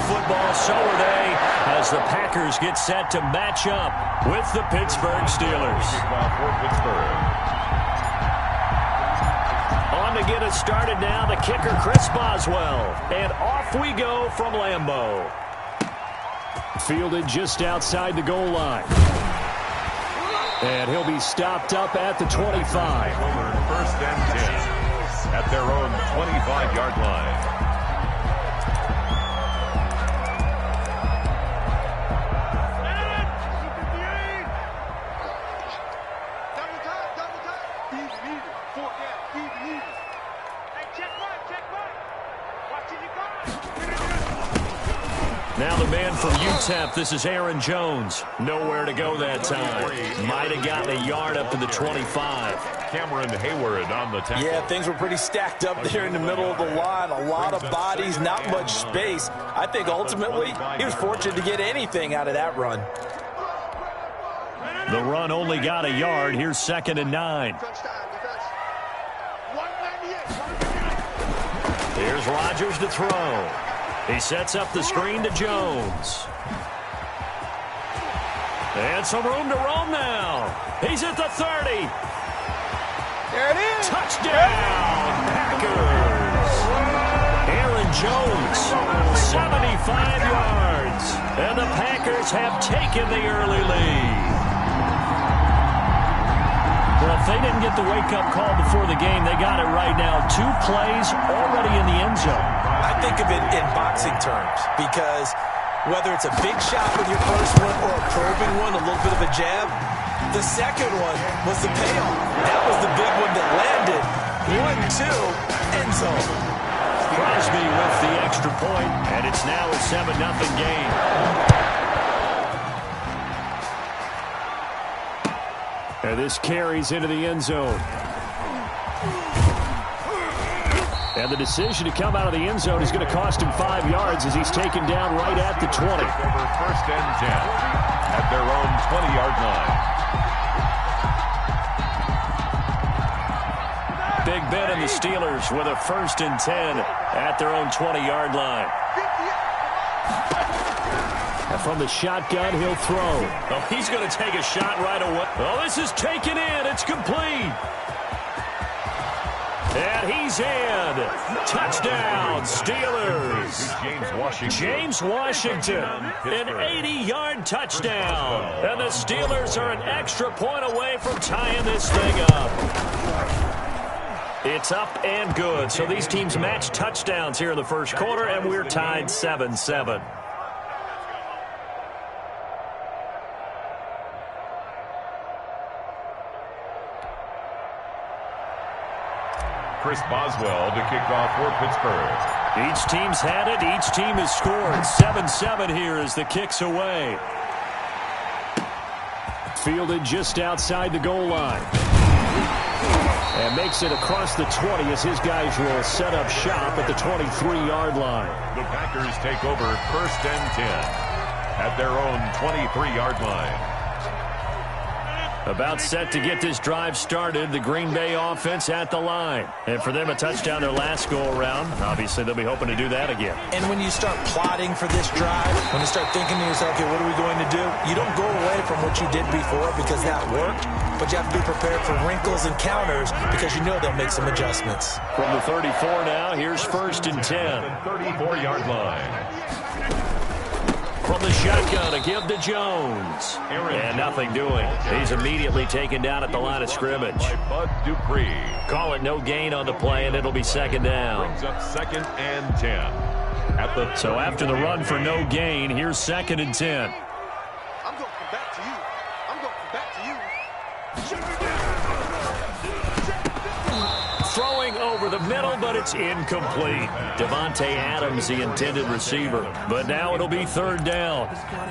football, so are they, as the Packers get set to match up with the Pittsburgh Steelers. On to get us started now, the kicker, Chris Boswell. And off we go from Lambeau. Fielded just outside the goal line. And he'll be stopped up at the 25. First and 10 at their own 25-yard line. Now the man from UTEP, this is Aaron Jones. Nowhere to go that time. Might have gotten a yard up to the 25. Cameron Hayward on the tackle. Yeah, things were pretty stacked up there in the middle of the line. A lot of bodies, not much space. I think ultimately he was fortunate to get anything out of that run. The run only got a yard. Here's 2nd and 9. Here's Rodgers to throw. He sets up the screen to Jones. And some room to roam now. He's at the 30. There it is. Touchdown, Packers. Aaron Jones, 75 yards. And the Packers have taken the early lead. Well, if they didn't get the wake-up call before the game, they got it right now. 2 plays already in the end zone. I think of it in boxing terms because whether it's a big shot with your first one or a probing one, a little bit of a jab, the second one was the payoff. That was the big one that landed. 1-2, end zone. Crosby with the extra point, and it's now a 7-0 game. And this carries into the end zone. And the decision to come out of the end zone is going to cost him 5 yards as he's taken down right at the 20. Over first and 10 at their own 20-yard line. Big Ben and the Steelers with a 1st and 10 at their own 20-yard line. And from the shotgun, he'll throw. Oh, he's going to take a shot right away. Oh, this is taken in. It's complete. And he's in. Touchdown, Steelers. James Washington, an 80-yard touchdown. And the Steelers are an extra point away from tying this thing up. It's up and good. So these teams match touchdowns here in the first quarter, and we're tied 7-7. Chris Boswell to kick off for Pittsburgh. Each team's had it. Each team has scored. 7-7 here as the kick's away. Fielded just outside the goal line. And makes it across the 20 as his guys will set up shop at the 23-yard line. The Packers take over 1st and 10 at their own 23-yard line. About set to get this drive started, the Green Bay offense at the line. And for them, a touchdown their last go-around. Obviously, they'll be hoping to do that again. And when you start plotting for this drive, when you start thinking to yourself, okay, what are we going to do? You don't go away from what you did before because that worked, but you have to be prepared for wrinkles and counters because you know they'll make some adjustments. From the 34 now, here's 1st and 10. 34-yard line. From the shotgun, a give to Jones. And nothing doing. He's immediately taken down at the line of scrimmage. Bud Dupree. Call it no gain on the play, and it'll be 2nd down. Brings up 2nd and 10. So after the run for no gain, here's 2nd and 10. I'm going to come back to you. I'm going to come back to you. Throwing over the middle, but it's incomplete. Devontae Adams, the intended receiver. But now it'll be 3rd down.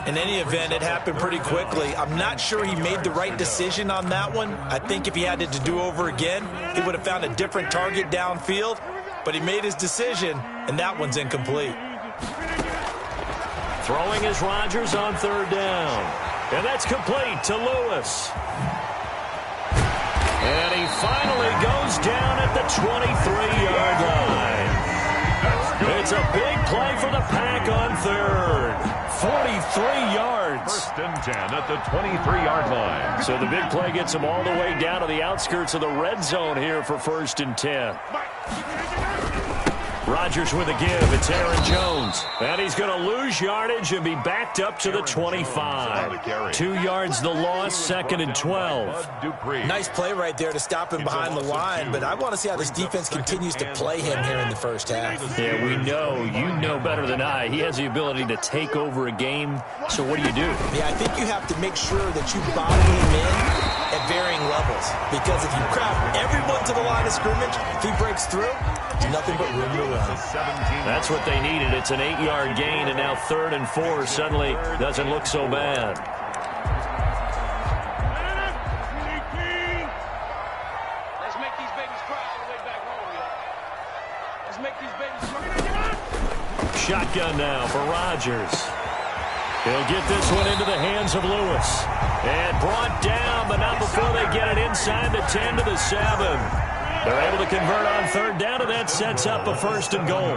In any event, it happened pretty quickly. I'm not sure he made the right decision on that one. I think if he had it to do over again, he would have found a different target downfield. But he made his decision, and that one's incomplete. Throwing is Rodgers on 3rd down. And that's complete to Lewis. And he finally goes down at the 23-yard line. It's a big play for the pack on third. 43 yards. First and 10 at the 23-yard line. So the big play gets him all the way down to the outskirts of the red zone here for first and 10. Rodgers with a give. It's Aaron Jones. And he's going to lose yardage and be backed up to the 25. 2 yards the loss, second and 12. Nice play right there to stop him behind the line, but I want to see how this defense continues to play him here in the first half. Yeah, we know. You know better than I. He has the ability to take over a game. So what do? Yeah, I think you have to make sure that you bottle him in at varying levels, because if you crowd everyone to the line of scrimmage, if he breaks through, there's nothing but room to run. That's what they needed. It's an 8-yard gain, and now 3rd and 4 suddenly doesn't look so bad. Let's make these babies cry all the way back home, y'all. Let's make these babies cry. Shotgun now for Rodgers. He'll get this one into the hands of Lewis. And brought down, but not before they get it inside the 10 to the 7. They're able to convert on 3rd down, and that sets up a 1st and goal.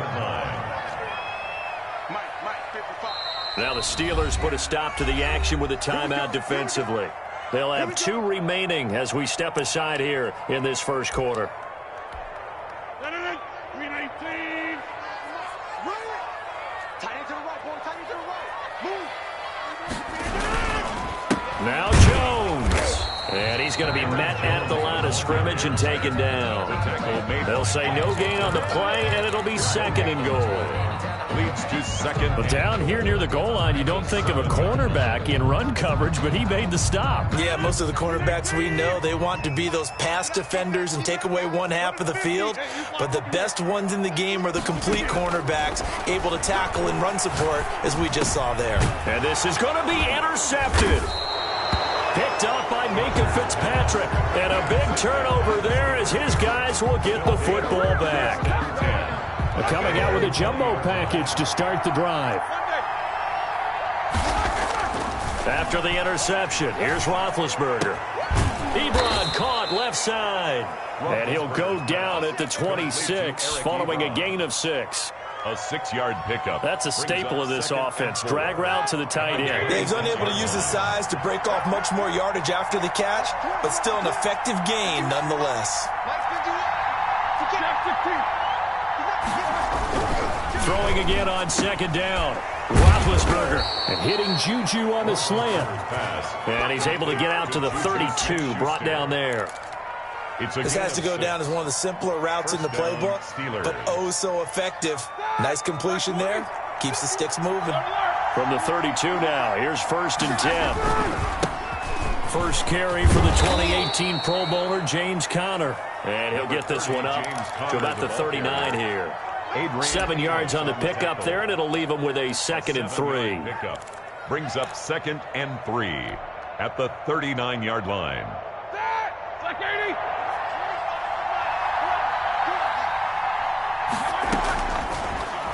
Now the Steelers put a stop to the action with a timeout defensively. They'll have 2 remaining as we step aside here in this first quarter. Now Jones. And he's going to be met at the line of scrimmage and taken down. They'll say no gain on the play, and it'll be 2nd and goal. Leads to 2nd. But down here near the goal line, you don't think of a cornerback in run coverage, but he made the stop. Yeah, most of the cornerbacks we know, they want to be those pass defenders and take away one half of the field. But the best ones in the game are the complete cornerbacks, able to tackle and run support, as we just saw there. And this is going to be intercepted. Picked up by Minka Fitzpatrick. And a big turnover there as his guys will get the football back. Coming out with a jumbo package to start the drive. After the interception, here's Roethlisberger. Ebron caught left side. And he'll go down at the 26 following a gain of 6. A 6-yard pickup. That's a staple of this offense. Drag route to the tight end. He's unable to use his size to break off much more yardage after the catch, but still an effective gain nonetheless. Throwing again on 2nd down. Roethlisberger and hitting Juju on the slant. And he's able to get out to the 32, brought down there. This has to go down as one of the simpler routes in the playbook, but oh so effective. Nice completion there. Keeps the sticks moving. From the 32 now, here's 1st and 10. First carry for the 2018 Pro Bowler, James Conner. And he'll get this one up to about the 39 here. 7 yards on the pickup there, and it'll leave him with a 2nd and 3. Brings up 2nd and 3 at the 39-yard line.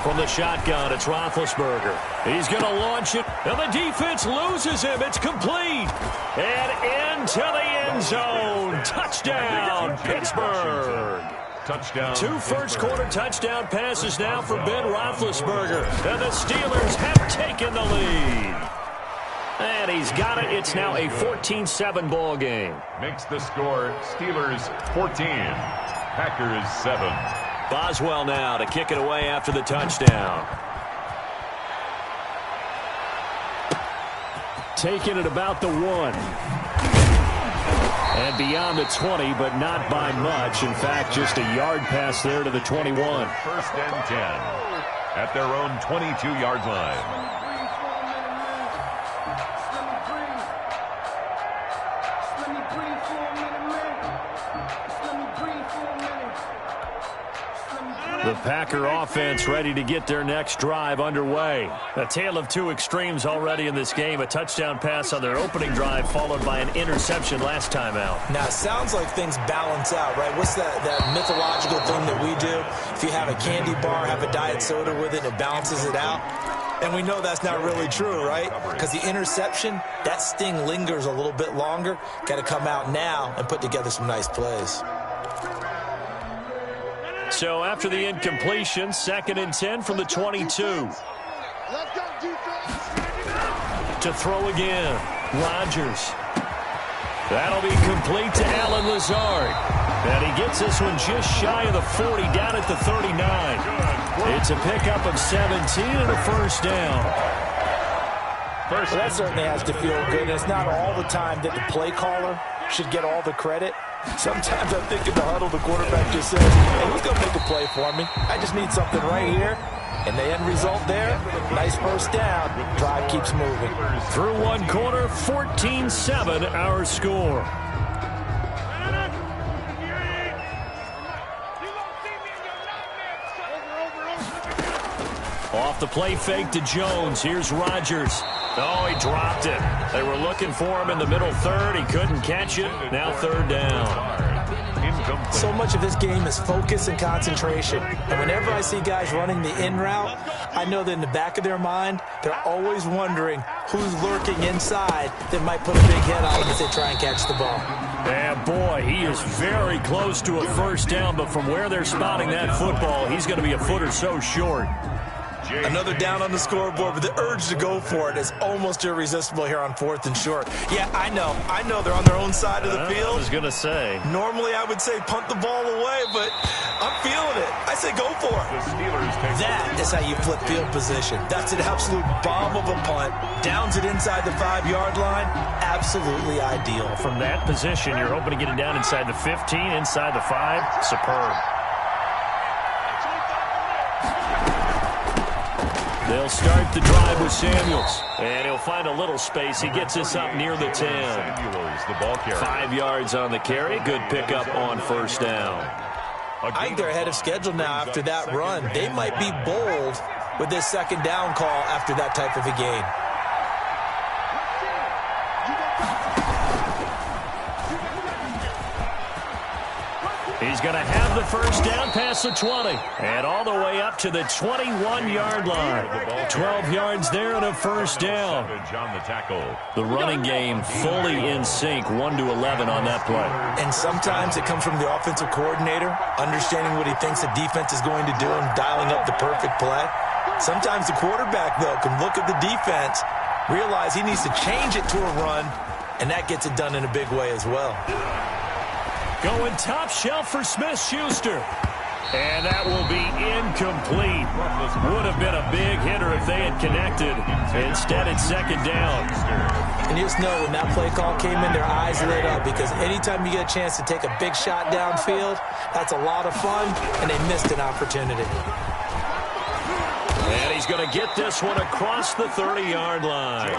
From the shotgun, it's Roethlisberger. He's going to launch it, and the defense loses him. It's complete. And into the end zone. Touchdown, Pittsburgh. Touchdown. 2 first-quarter touchdown passes now for Ben Roethlisberger. And the Steelers have taken the lead. And he's got it. It's now a 14-7 ball game. Makes the score Steelers 14, Packers 7. Boswell now to kick it away after the touchdown. Taking it about the 1. And beyond the 20, but not by much. In fact, just a yard pass there to the 21. 1st and 10 at their own 22-yard line. The Packer offense ready to get their next drive underway. A tale of 2 extremes already in this game. A touchdown pass on their opening drive followed by an interception last time out. Now, it sounds like things balance out, right? What's that mythological thing that we do? If you have a candy bar, have a diet soda with it, it balances it out. And we know that's not really true, right? Because the interception, that sting lingers a little bit longer. Got to come out now and put together some nice plays. So after the incompletion, 2nd and 10 from the 22. Let's go, defense. To throw again. Rodgers. That'll be complete to Allen Lazard. And he gets this one just shy of the 40, down at the 39. It's a pickup of 17 and a first down. Well, that certainly has to feel good. And it's not all the time that the play caller should get all the credit. Sometimes I think in the huddle, the quarterback just says, hey, who's going to make a play for me? I just need something right here. And the end result there, nice first down. Drive keeps moving. Through one quarter, 14-7 our score. Off the play fake to Jones. Here's Rodgers. Oh, he dropped it. They were looking for him in the middle third. He couldn't catch it. Now third down. So much of this game is focus and concentration. And whenever I see guys running the in route, I know that in the back of their mind, they're always wondering who's lurking inside that might put a big hit on them as they try and catch the ball. Yeah, boy, he is very close to a first down, but from where they're spotting that football, he's going to be a foot or so short. Another down on the scoreboard, but the urge to go for it is almost irresistible here on 4th and short. Yeah, I know they're on their own side of the field. I was going to say. Normally I would say punt the ball away, but I'm feeling it. I say go for it. That is how you flip field position. That's an absolute bomb of a punt. Downs it inside the 5-yard line. Absolutely ideal. From that position, you're hoping to get it down inside the 15, inside the 5. Superb. They'll start the drive with Samuels. And he'll find a little space. He gets this up near the 10. Samuels, the ball carrier. 5 yards on the carry. Good pickup on first down. I think they're ahead of schedule now after that run. They might be bold with this second down call after that type of a game. He's going to have the first down past the 20 and all the way up to the 21-yard line. 12 yards there and a first down. The running game fully in sync, 1-11 on that play. And sometimes it comes from the offensive coordinator, understanding what he thinks the defense is going to do and dialing up the perfect play. Sometimes the quarterback, though, can look at the defense, realize he needs to change it to a run, and that gets it done in a big way as well. Going top shelf for Smith-Schuster. And that will be incomplete. Would have been a big hitter if they had connected. Instead, it's second down. And you just know when that play call came in, their eyes lit up, because anytime you get a chance to take a big shot downfield, that's a lot of fun, and they missed an opportunity. And he's going to get this one across the 30-yard line.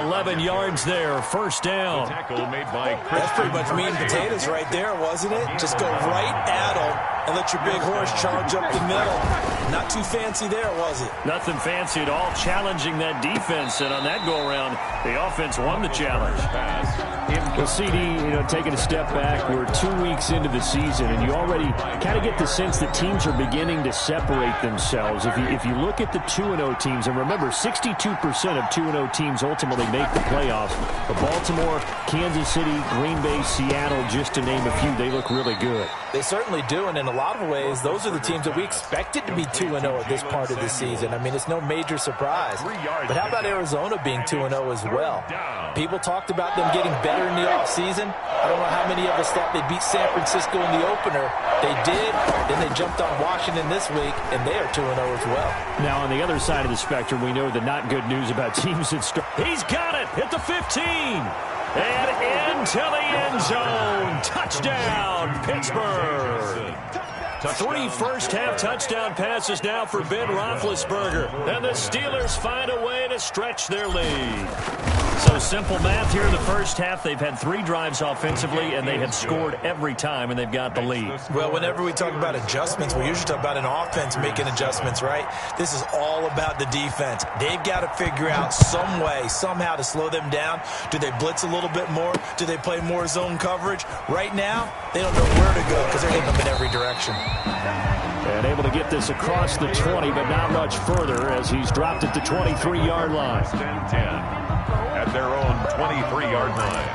11 yards there, first down. That's pretty much meat and potatoes right there, wasn't it? Just go right at him and let your big horse charge up the middle. Not too fancy there, was it? Nothing fancy at all, challenging that defense. And on that go-around, the offense won the challenge. Well, CD, taking a step back, we're 2 weeks into the season, and you already kind of get the sense that teams are beginning to separate themselves. If you look at the 2-0 teams, and remember, 62% of 2-0 teams ultimately make the playoffs. But Baltimore, Kansas City, Green Bay, Seattle, just to name a few, they look really good. They certainly do, and in a lot of ways, those are the teams that we expected to be 2-0 at this part of the season. I mean, it's no major surprise. But how about Arizona being 2-0 as well? People talked about them getting better in the offseason. I don't know how many of us thought they'd beat San Francisco in the opener. They did. Then they jumped on Washington this week, and they are 2-0 as well. Now, on the other side of the spectrum, we know the not good news about teams that start. He's got it at the 15. And into the end zone. Touchdown, Pittsburgh. 3 first-half touchdown passes now for Ben Roethlisberger. And the Steelers find a way to stretch their lead. So simple math here in the first half. They've had 3 drives offensively, and they have scored every time, and they've got the lead. Well, whenever we talk about adjustments, we usually talk about an offense making adjustments, right? This is all about the defense. They've got to figure out some way, somehow to slow them down. Do they blitz a little bit more? Do they play more zone coverage? Right now, they don't know where to go because they're hitting them in every direction. And able to get this across the 20, but not much further as he's dropped at the 23-yard line. 10-10 at their own 23-yard line.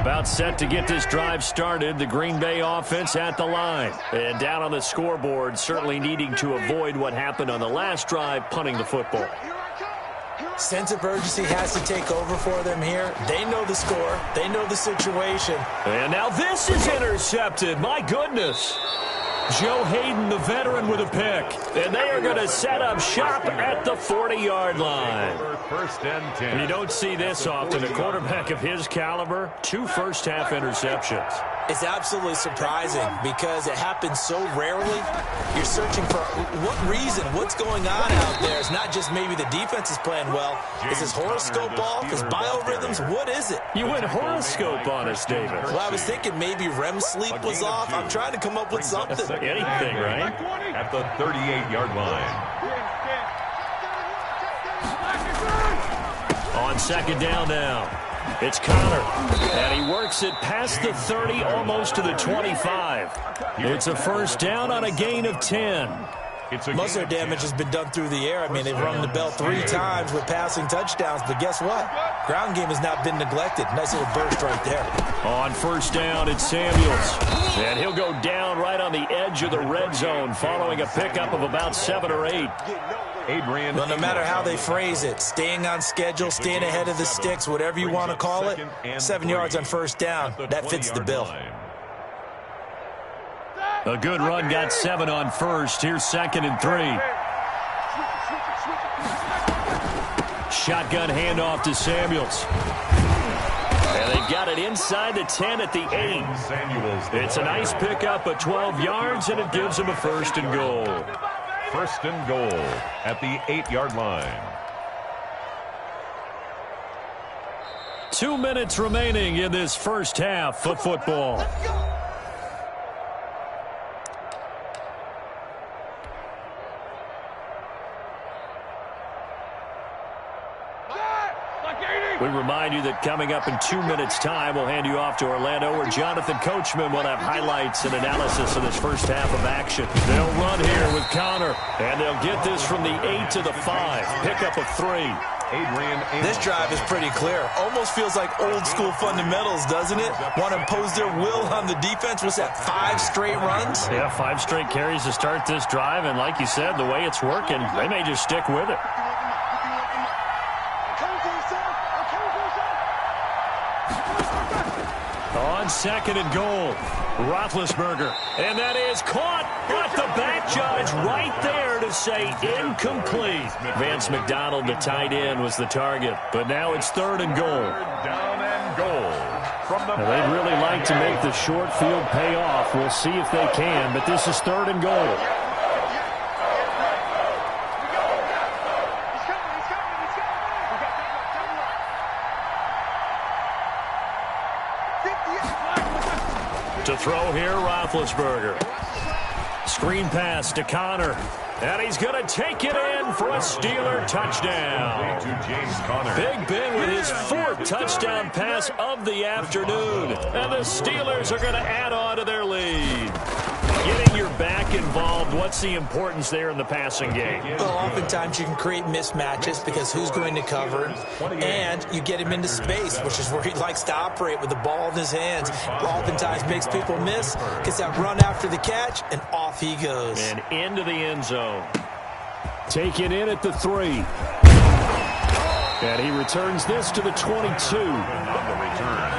About set to get this drive started. The Green Bay offense at the line. And down on the scoreboard, certainly needing to avoid what happened on the last drive, punting the football. Sense of urgency has to take over for them here. They know the score. They know the situation. And now this is intercepted. My goodness. Joe Hayden, the veteran, with a pick. And they are going to set up shop at the 40-yard line. First and 10. You don't see this often. A quarterback of his caliber, 2 first-half interceptions. It's absolutely surprising because it happens so rarely. You're searching for what reason, what's going on out there. It's not just maybe the defense is playing well. Is his horoscope off? His biorhythms? What is it? You went horoscope on us, David. Well, I was thinking maybe REM sleep was off. I'm trying to come up with something. Anything, right? At the 38-yard line. On second down now. It's Connor, and he works it past the 30, almost to the 25. It's a first down on a gain of 10. Most of their damage has been done through the air. I mean, they've rung the bell 3 times with passing touchdowns, but guess what? Ground game has not been neglected. Nice little burst right there. On first down, it's Samuels, and he'll go down right on the edge of the red zone following a pickup of about 7 or 8. Well, no matter how they phrase it, staying on schedule, staying ahead of the sticks, whatever you want to call it, 7 yards on first down, that fits the bill. A good run got 7 on first. Here's second and 3. Shotgun handoff to Samuels. And they've got it inside the 10 at the 8. It's a nice pickup of 12 yards, and it gives them a first and goal. First and goal at the 8-yard line. 2 minutes remaining in this first half of football. We remind you that coming up in 2 minutes' time, we'll hand you off to Orlando, where Jonathan Coachman will have highlights and analysis of this first half of action. They'll run here with Connor, and they'll get this from the 8 to the 5. Pickup of 3. This drive is pretty clear. Almost feels like old school fundamentals, doesn't it? Want to impose their will on the defense. What's that, 5 straight runs? Yeah, 5 straight carries to start this drive, and like you said, the way it's working, they may just stick with it. On second and goal, Roethlisberger, and that is caught, but the back judge right there to say incomplete. Vance McDonald, the tight end, was the target, but now it's third and goal. Down and goal. Now, they'd really like to make the short field pay off. We'll see if they can, but this is third and goal. To throw here, Roethlisberger. Screen pass to Connor. And he's going to take it in for a Steeler touchdown. Big Ben with his 4th touchdown pass of the afternoon. And the Steelers are going to add on to their lead. Getting your back involved, what's the importance there in the passing game? Well, oftentimes you can create mismatches because who's going to cover, and you get him into space, which is where he likes to operate with the ball in his hands. Oftentimes makes people miss, gets that run after the catch, and off he goes. And into the end zone. Taken in at the 3. And he returns this to the 22. On the return,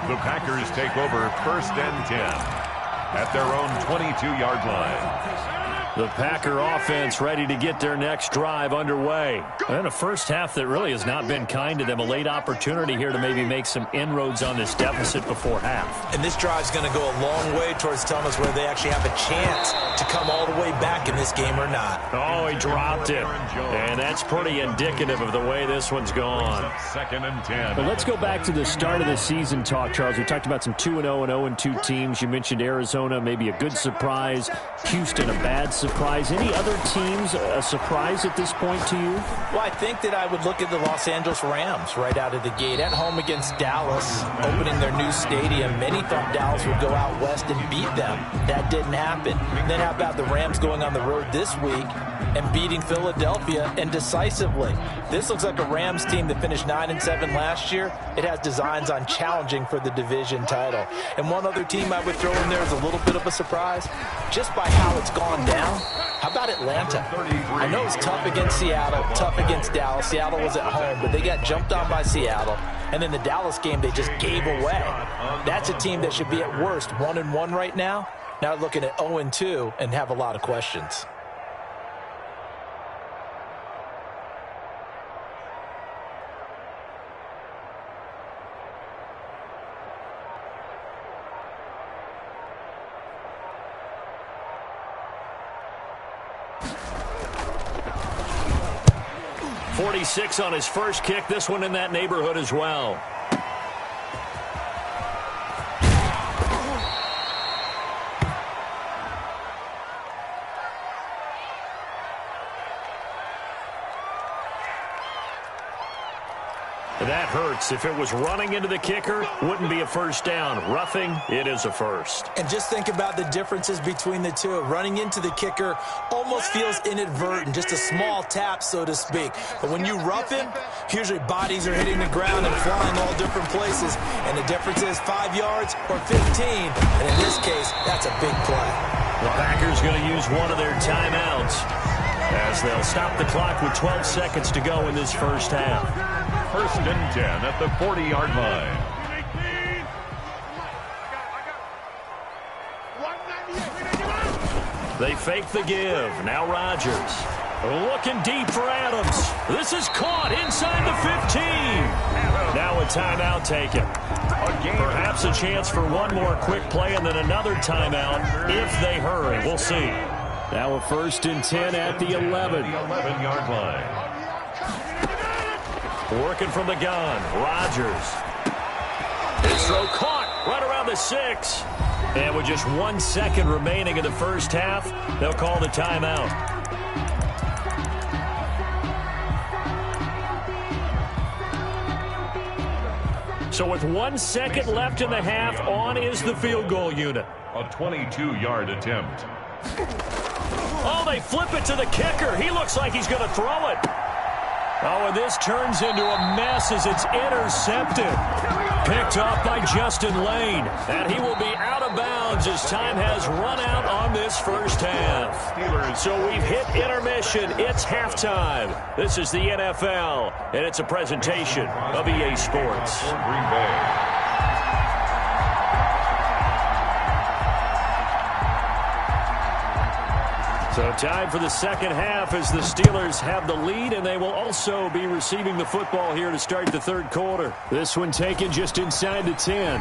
the Packers take over first and 10. At their own 22-yard line. The Packer offense ready to get their next drive underway. And a first half that really has not been kind to them. A late opportunity here to maybe make some inroads on this deficit before half. And this drive's going to go a long way towards telling us whether they actually have a chance to come all the way back in this game or not. Oh, he dropped it. And that's pretty indicative of the way this one's gone. Second and 10. Well, let's go back to the start of the season talk, Charles. We talked about some 2-0 and 0-2 teams. You mentioned Arizona, maybe a good surprise. Houston, a bad surprise. surprise. Any other teams a surprise at this point to you? Well, I think that I would look at the Los Angeles Rams right out of the gate. At home against Dallas, opening their new stadium. Many thought Dallas would go out west and beat them. That didn't happen. Then how about the Rams going on the road this week and beating Philadelphia, and decisively? This looks like a Rams team that finished 9-7 last year. It has designs on challenging for the division title. And one other team I would throw in there is a little bit of a surprise, just by how it's gone down. How about Atlanta? I know it's tough against Seattle, tough against Dallas. Seattle was at home, but they got jumped on by Seattle. And then the Dallas game they just gave away. That's a team that should be at worst 1-1 right now. Now looking at 0-2 and have a lot of questions. .46 on his first kick. This one in that neighborhood as well. That hurts. If it was running into the kicker, wouldn't be a first down. Roughing, it is a first. And just think about the differences between the two. Running into the kicker almost feels inadvertent, just a small tap, so to speak. But when you rough him, usually bodies are hitting the ground and flying all different places. And the difference is 5 yards or 15. And in this case, that's a big play. The Packers going to use one of their timeouts as they'll stop the clock with 12 seconds to go in this first half. 1st and 10 at the 40-yard line. They fake the give. Now Rodgers. Looking deep for Adams. This is caught inside the 15. Now a timeout taken. Perhaps a chance for one more quick play and then another timeout if they hurry. We'll see. Now a 1st and 10 at the 11. The 11-yard line. Working from the gun, Rodgers. His throw caught right around the 6. And with just 1 second remaining in the first half, they'll call the timeout. So with 1 second left in the half, on is the field goal unit. A 22-yard attempt. Oh, they flip it to the kicker. He looks like he's going to throw it. Oh, and this turns into a mess as it's intercepted. Picked off by Justin Lane. And he will be out of bounds as time has run out on this first half. So we've hit intermission. It's halftime. This is the NFL, and it's a presentation of EA Sports. Green Bay. So time for the second half as the Steelers have the lead, and they will also be receiving the football here to start the third quarter. This one taken just inside the 10.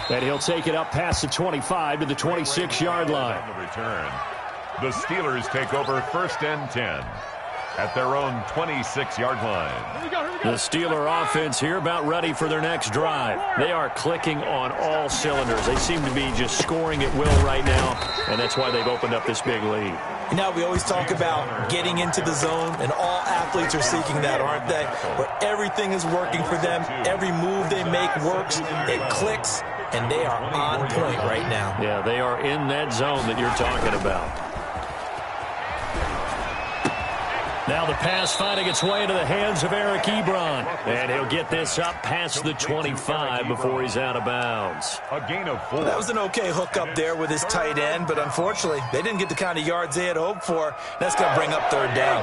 And he'll take it up past the 25 to the 26-yard line. On the return, the Steelers take over 1st and 10 at their own 26-yard line. The Steeler offense here about ready for their next drive. They are clicking on all cylinders. They seem to be just scoring at will right now, and that's why they've opened up this big lead. You know, we always talk about getting into the zone, and all athletes are seeking that, aren't they? Where everything is working for them. Every move they make works. It clicks, and they are on point right now. Yeah, they are in that zone that you're talking about. Now the pass finding its way into the hands of Eric Ebron. And he'll get this up past the 25 before he's out of bounds. A gain of 4. That was an okay hook up there with his tight end, but unfortunately, they didn't get the kind of yards they had hoped for. That's going to bring up third down.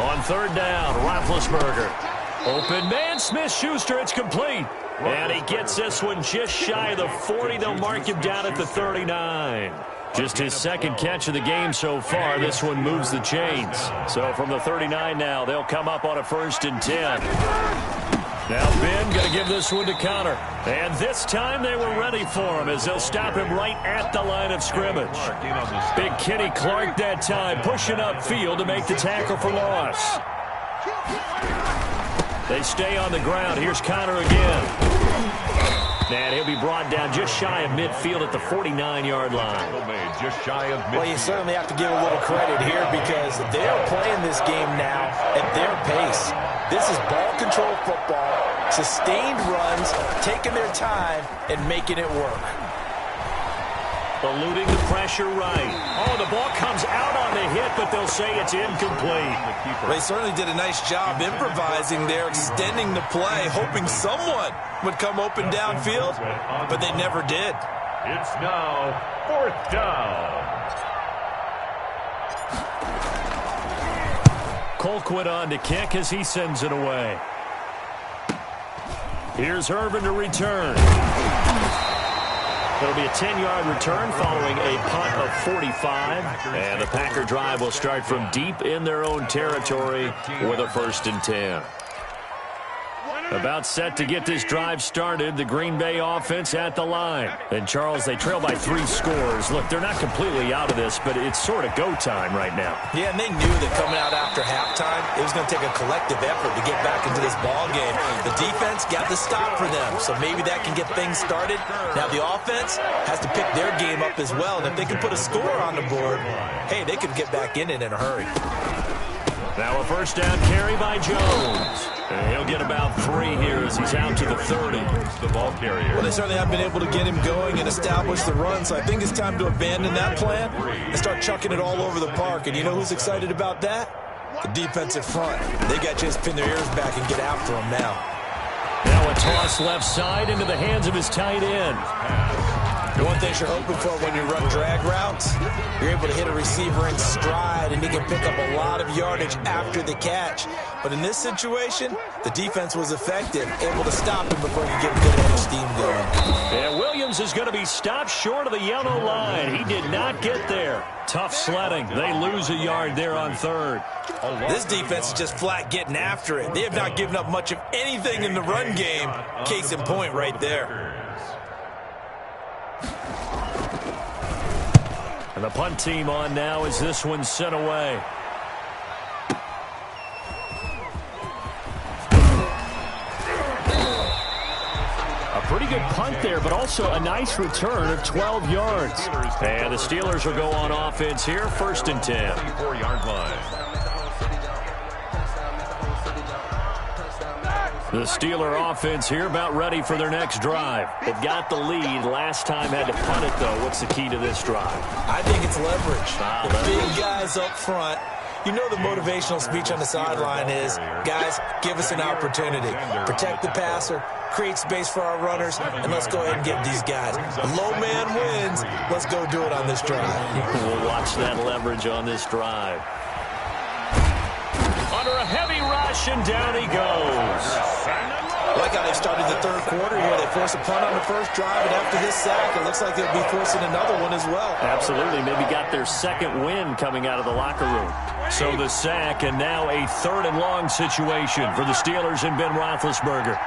On third down, Roethlisberger. Open man, Smith-Schuster, it's complete. And he gets this one just shy of the 40. They'll mark him down at the 39. Just his second catch of the game so far. This one moves the chains. So from the 39 now, they'll come up on a 1st and 10. Now Ben going to give this one to Connor. And this time they were ready for him as they'll stop him right at the line of scrimmage. Big Kenny Clark that time pushing upfield to make the tackle for loss. They stay on the ground. Here's Connor again. And he'll be brought down just shy of midfield at the 49-yard line. Just shy of midfield. Well, you certainly have to give a little credit here because they are playing this game now at their pace. This is ball control football, sustained runs, taking their time, and making it work. Eluding the pressure right. Oh, the ball comes out on the hit, but they'll say it's incomplete. They certainly did a nice job improvising there, extending the play, hoping someone would come open downfield, but they never did. It's now 4th down. Colquitt on to kick as he sends it away. Here's Irvin to return. It'll be a 10-yard return following a punt of 45. And the Packer drive will start from deep in their own territory with a 1st and 10. About set to get this drive started, the Green Bay offense at the line. And, Charles, they trail by 3 scores. Look, they're not completely out of this, but it's sort of go time right now. Yeah, and they knew that coming out after halftime, it was going to take a collective effort to get back into this ball game. The defense got the stop for them, so maybe that can get things started. Now the offense has to pick their game up as well, and if they can put a score on the board, hey, they could get back in it in a hurry. Now a 1st down carry by Jones. And he'll get about 3 here as he's out to the 30. The ball carrier. Well, they certainly have been able to get him going and establish the run, so I think it's time to abandon that plan and start chucking it all over the park. And you know who's excited about that? The defensive front. They got to just pin their ears back and get after him now. Now a toss left side into the hands of his tight end. The one thing you're hoping for when you run drag routes, you're able to hit a receiver in stride, and he can pick up a lot of yardage after the catch. But in this situation, the defense was effective, able to stop him before he could get a good head of steam going. And Williams is going to be stopped short of the yellow line. He did not get there. Tough sledding. They lose a yard there on 3rd. This defense is just flat getting after it. They have not given up much of anything in the run game. Case in point right there. And the punt team on now as this one's sent away. A pretty good punt there, but also a nice return of 12 yards. And the Steelers will go on offense here, 1st and 10. 4-yard line. The Steeler offense here about ready for their next drive. They've got the lead. Last time had to punt it, though. What's the key to this drive? I think it's leverage. The big guys up front. You know the motivational speech on the sideline is, guys, give us an opportunity. Protect the passer, create space for our runners, and let's go ahead and get these guys. A low man wins. Let's go do it on this drive. We'll watch that leverage on this drive. Under a heavy rush, and down he goes. I like how they started the 3rd quarter here. They forced a punt on the 1st drive, and after this sack, it looks like they'll be forcing another one as well. Absolutely. Maybe got their 2nd win coming out of the locker room. So the sack, and now a 3rd and long situation for the Steelers and Ben Roethlisberger.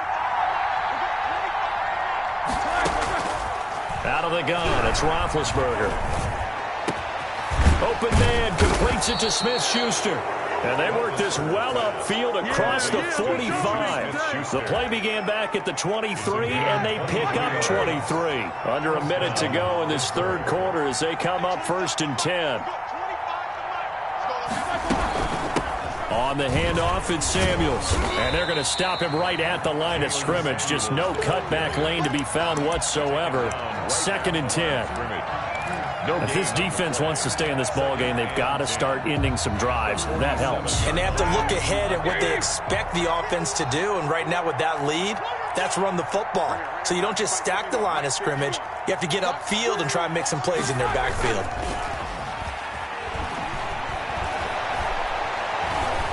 Out of the gun, it's Roethlisberger. Open man, completes it to Smith-Schuster. And they work this well upfield across the 45. The play began back at the 23, and they pick up 23. Under a minute to go in this 3rd quarter as they come up 1st and 10. On the handoff, it's Samuels. And they're going to stop him right at the line of scrimmage. Just no cutback lane to be found whatsoever. 2nd and 10. If this defense wants to stay in this ball game, they've got to start ending some drives. That helps. And they have to look ahead at what they expect the offense to do. And right now with that lead, that's run the football. So you don't just stack the line of scrimmage. You have to get upfield and try and make some plays in their backfield.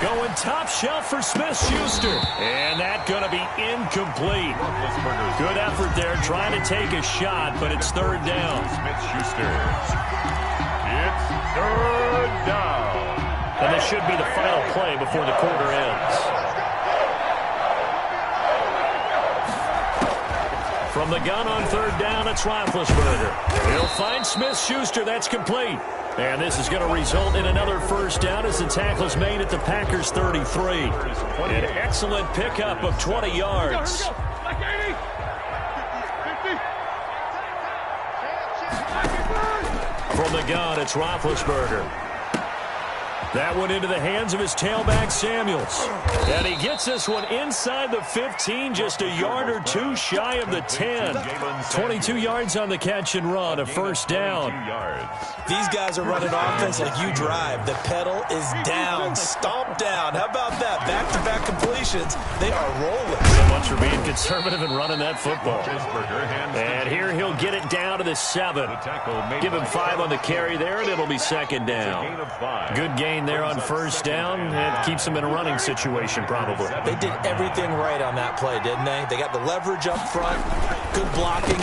Going top shelf for Smith-Schuster. And that's going to be incomplete. Good effort there trying to take a shot, but it's 3rd down. Smith-Schuster. It's 3rd down. And this should be the final play before the quarter ends. From the gun on third down, it's Roethlisberger. He'll find Smith-Schuster. That's complete. And this is going to result in another first down as the tackle is made at the Packers' 33. An excellent pickup of 20 yards. From the gun, it's Roethlisberger. That one into the hands of his tailback, Samuels. And he gets this one inside the 15, just a yard or two shy of the 10. 22 yards on the catch and run, a first down. These guys are running offense like you drive. The pedal is down, stomped down. How about that? Back-to-back completions. They are rolling. So much for being conservative and running that football. And here he'll get it down to the 7. Give him 5 on the carry there, and it'll be second down. Good gain there on first down. It keeps them in a running situation, probably. They did everything right on that play, didn't they? They got the leverage up front, good blocking,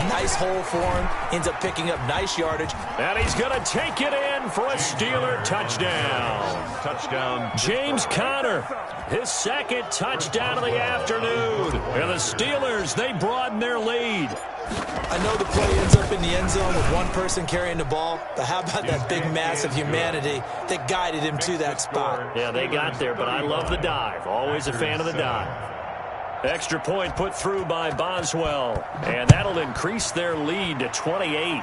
nice hole for him, ends up picking up nice yardage. And he's going to take it in for a Steeler touchdown. Touchdown. James Conner, his second touchdown of the afternoon. And the Steelers, they broaden their lead. I know the play ends up in the end zone with one person carrying the ball, but how about that big mass of humanity that guided him to that spot? Yeah, they got there, but I love the dive. Always a fan of the dive. Extra point put through by Boswell, and that'll increase their lead to 28.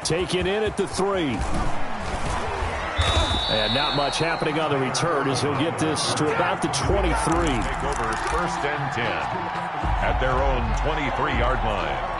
Taken in at the 3. And not much happening on the return as he'll get this to about the 23. Take over first and 10 at their own 23-yard line.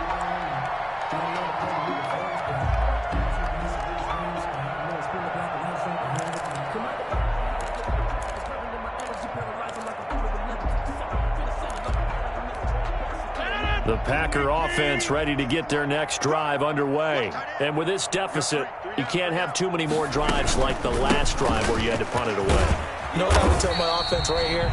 The Packer offense ready to get their next drive underway. And with this deficit, you can't have too many more drives like the last drive where you had to punt it away. You know what I would tell my offense right here?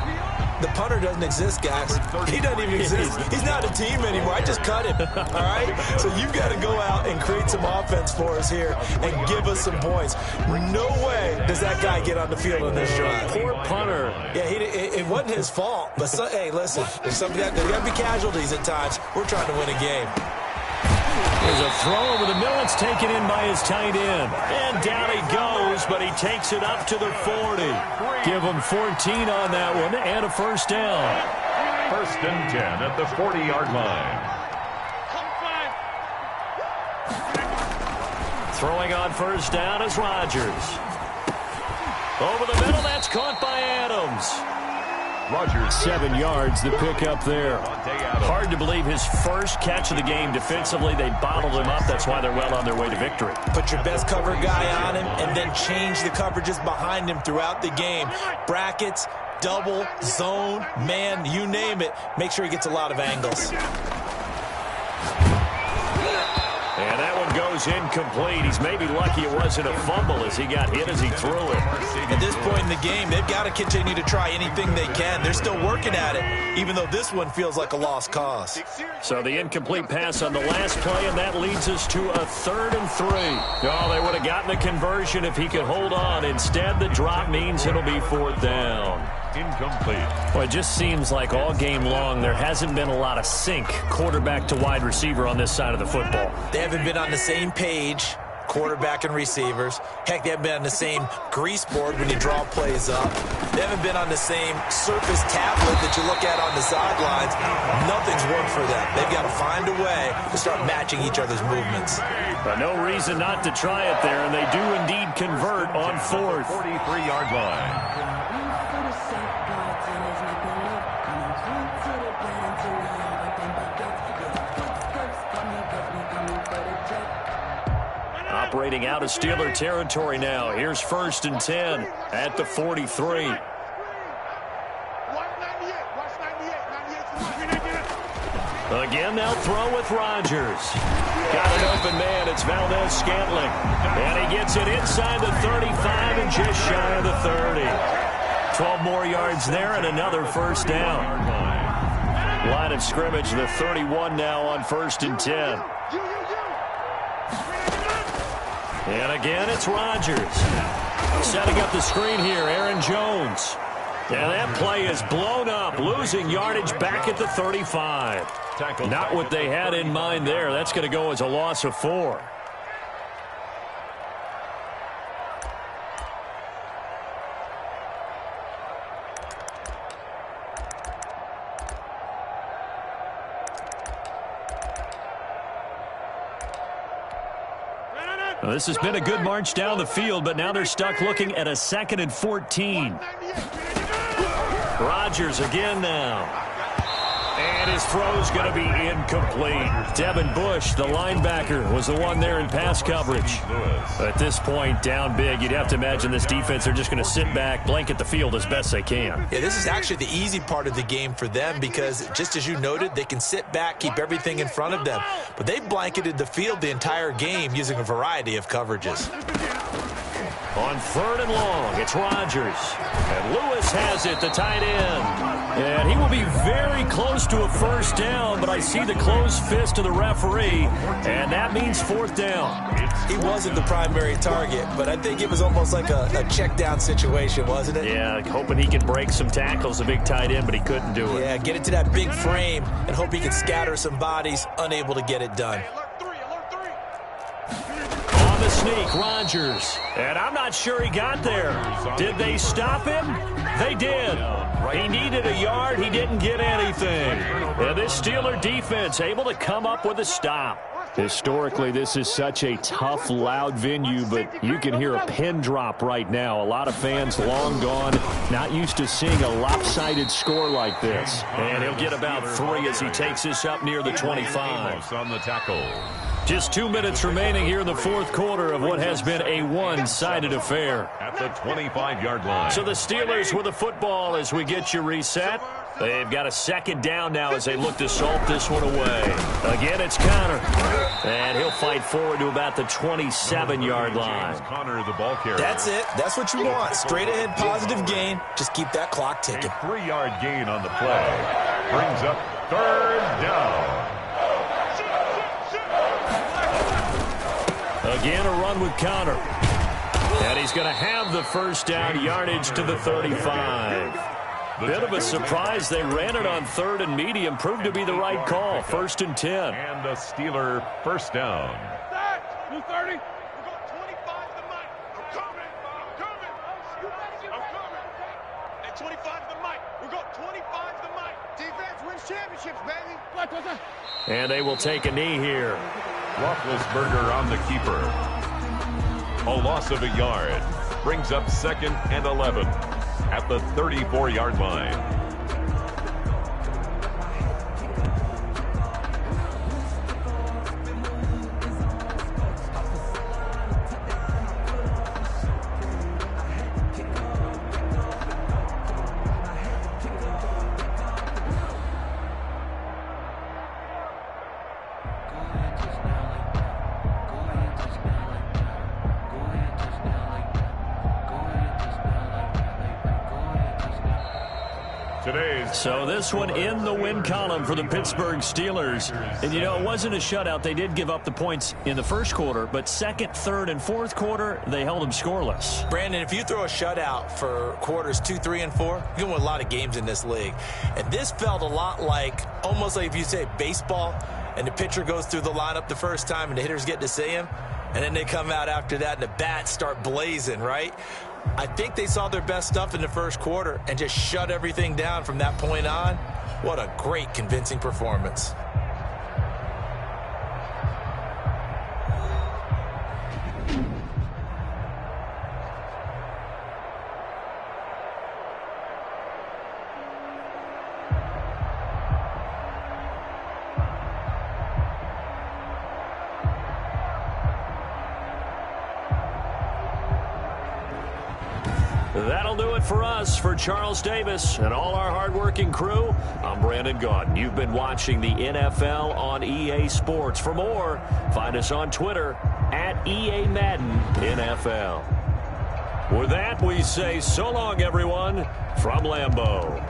The punter doesn't exist, guys. He doesn't even exist. He's not a team anymore. I just cut him, all right? So you've got to go out and create some offense for us here and give us some points. No way does that guy get on the field on this drive. Poor punter. Yeah, it wasn't his fault. But, hey, listen, there's got to be casualties at times. We're trying to win a game. There's a throw over the middle. It's taken in by his tight end. And down he goes, but he takes it up to the 40. Give him 14 on that one and a first down. First and 10 at the 40-yard line. Throwing on first down is Rodgers. Over the middle, that's caught by Adams. Rodgers, 7 yards, the pickup there. Hard to believe his first catch of the game defensively. They bottled him up. That's why they're well on their way to victory. Put your best cover guy on him and then change the coverages behind him throughout the game. Brackets, double, zone, man, you name it. Make sure he gets a lot of angles. And that one goes incomplete. He's maybe lucky it wasn't a fumble as he got hit as he threw it. At this point in the game, they've got to continue to try anything they can. They're still working at it, even though this one feels like a lost cause. So the incomplete pass on the last play, and that leads us to a 3rd and 3. Oh, they would have gotten the conversion if he could hold on. Instead, the drop means it'll be 4th down. Incomplete. Well, it just seems like all game long there hasn't been a lot of sync quarterback to wide receiver on this side of the football. They haven't been on the same page, quarterback and receivers. Heck, they haven't been on the same grease board when you draw plays up. They haven't been on the same surface tablet that you look at on the sidelines. Nothing's worked for them. They've got to find a way to start matching each other's movements. But no reason not to try it there, and they do indeed convert on 4th. 43-yard line. Operating out of Steeler territory now. Here's 1st and 10 at the 43. Again, they'll throw with Rodgers. Got an open man. It's Valdez-Scantling. And he gets it inside the 35 and just shy of the 30. 12 more yards there and another first down. Line of scrimmage, the 31 now on 1st and 10. And again, it's Rodgers. Setting up the screen here, Aaron Jones. And that play is blown up, losing yardage back at the 35. Not what they had in mind there. That's going to go as a loss of 4. Well, this has been a good march down the field, but now they're stuck looking at a 2nd and 14. Rodgers again now. And his throw's going to be incomplete. Devin Bush, the linebacker, was the one there in pass coverage. At this point, down big, you'd have to imagine this defense are just going to sit back, blanket the field as best they can. Yeah, this is actually the easy part of the game for them because, just as you noted, they can sit back, keep everything in front of them. But they've blanketed the field the entire game using a variety of coverages. On 3rd and long, it's Rodgers. And Lewis has it, the tight end. And he will be very close to a first down, but I see the closed fist of the referee, and that means 4th down. He wasn't the primary target, but I think it was almost like a check down situation, wasn't it? Yeah, hoping he could break some tackles, a big tight end, but he couldn't do it. Yeah, get it to that big frame and hope he could scatter some bodies, unable to get it done. On the sneak, Rodgers. And I'm not sure he got there. Did they stop him? They did. He needed a yard. He didn't get anything. And this Steeler defense able to come up with a stop. Historically, this is such a tough, loud venue, but you can hear a pin drop right now. A lot of fans long gone, not used to seeing a lopsided score like this. And he'll get about 3 as he takes this up near the 25. On the tackle. Just 2 minutes remaining here in the 4th quarter of what has been a one-sided affair. At the 25-yard line. So the Steelers with the football as we get you reset. They've got a 2nd down now as they look to salt this one away. Again, it's Connor. And he'll fight forward to about the 27-yard line. Connor, the ball carrier. That's it. That's what you want. Straight ahead, positive gain. Just keep that clock ticking. A 3-yard gain on the play. Brings up 3rd down. Again, a run with Connor. And he's going to have the first down, yardage to the 35. Bit of a surprise. They ran it on 3rd and medium. Proved to be the right call. 1st and 10. And a Steeler first down. 230. We got 25 to the mic. I'm coming. At 25 to the mic. We got 25 to the mic. Defense wins championships, baby. And they will take a knee here. Roethlisberger on the keeper. A loss of a yard. Brings up 2nd and 11 at the 34-yard line. So this one in the win column for the Pittsburgh Steelers. And, you know, it wasn't a shutout. They did give up the points in the 1st quarter, but 2nd, 3rd, and 4th quarter, they held them scoreless. Brandon, if you throw a shutout for quarters 2, 3, and 4, you can win a lot of games in this league. And this felt a lot like, almost like if you say baseball, and the pitcher goes through the lineup the first time and the hitters get to see him, and then they come out after that and the bats start blazing, right? I think they saw their best stuff in the 1st quarter and just shut everything down from that point on. What a great, convincing performance. That'll do it for us. For Charles Davis and all our hardworking crew, I'm Brandon Gaudin. You've been watching the NFL on EA Sports. For more, find us on Twitter at EA Madden NFL. With that, we say so long, everyone, from Lambeau.